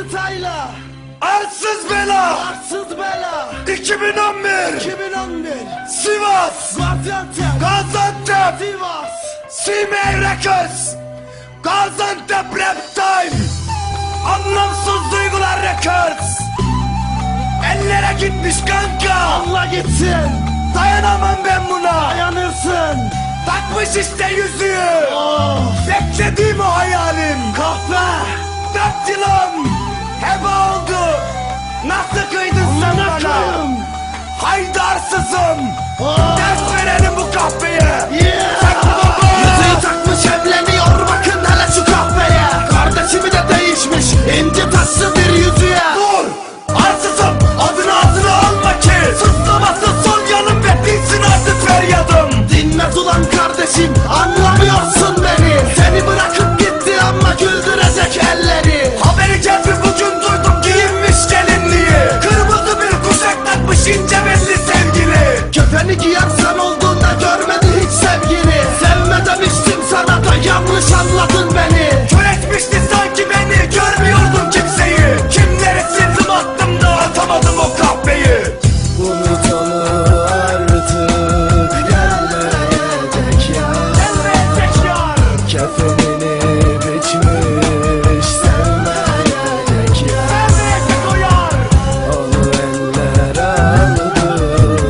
çıtayla. Arsız bela. Arsız bela. 2011. Sivas. Gaziantep. Sivas. Simey Records. Gaziantep Rap Time. Anlamsız Duygular Records. Ellere gitmiş kanka. Allah gitsin. Dayanamam ben buna. Dayanırsın. Takmış işte yüzüğü. Oh. Beklediğim o hayalim. Kahve. 4 yılım heba oldu. Nasıl kıydın sen bana? Koyayım. Haydarsızım. Oh. Ders verelim bu kahveye. Yeah. Takma baba. Yüzüğü takmış evleniyor, bakın hele şu kahveye. Kardeşimi de değişmiş ince taşlı bir yüzüğe. Dur. Arsızım. Adını ağzına alma ki. Sızlamasın sol yanım ve dinsin artık feryadım. Dinmez ulan kardeşim, anlamıyorsun beni. Seni bırakıp gitti ama güldürecek elleri. Haberi geldi bugün duydum giyinmiş gelinliği. Kırmızı bir kuşak takmış ince belli sevgili. Kefeni giyen sen olduğunda görmedi hiç sevgini. Sevme demiştim sana da yanlış anladın beni. Kör etmişti sanki beni, görmüyordum kimseyi. Kimleri sildim attım da atamadım o kahveyi. Unut onu artık, gelmeyecek ya. Gelmeyecek yar. Kefenini biçmiş, sevmeyecek ya. Gelmeyecek o yar. Onu eller aldı,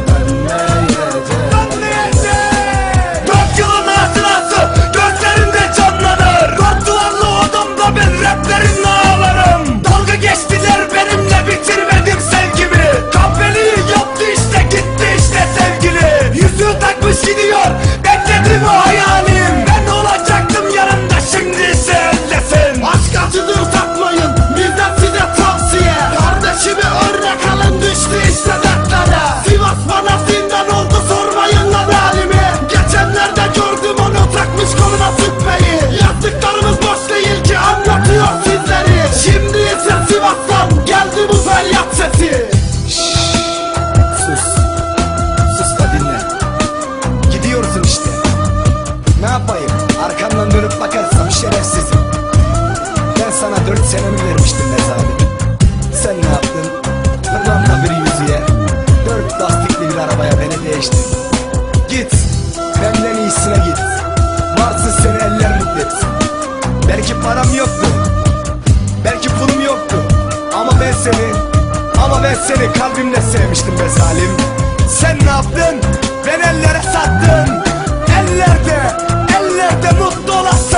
dönmeyecek. Dönmeyecek. 4 yılın hatırası gözlerinde canlanır. 4 duvarlı odamda ben raplerimle ağlarım. Dalga geçtiler benimle, bitirmedim sevgimi. Kahveliği yaptı işte, gitti işte sevgili. Yüzüğü takmış gidiyor, bekledim o hayalim. Ben olacaktım yanında, şimdi ise ellesin. Aşk acıdır takmayın, bizden size tavsiye. Kardeşimi örnek alın, düştü işte dertlere. Sivas bana zindan oldu, sormayın lan halimi. Geçenlerde gördüm onu takmış koluna sıkmayı. Yaptıklarımız boş değil ki, anlatıyor sizleri. Şimdi ise Sivas'tan geldi bu feryat sesi. Sus. Sus da dinle. Gidiyorsun işte. Ne yapayım? Arkamdan dönüp bakarsam şerefsizim. Ben sana 4 senemi vermiştim be zalim. Sen ne yaptın? Kullanma bir yüzüğe 4 lastikli bir arabaya beni değiştin. Git. Benden iyisine git. Varsın seni eller mutlu etsin. Belki param yoktu. Belki pulum yoktu. Ama ben seni kalbimle sevmiştim be zalim. Sen ne yaptın? Ben ellere sattın. Ellerde mutlu olasın.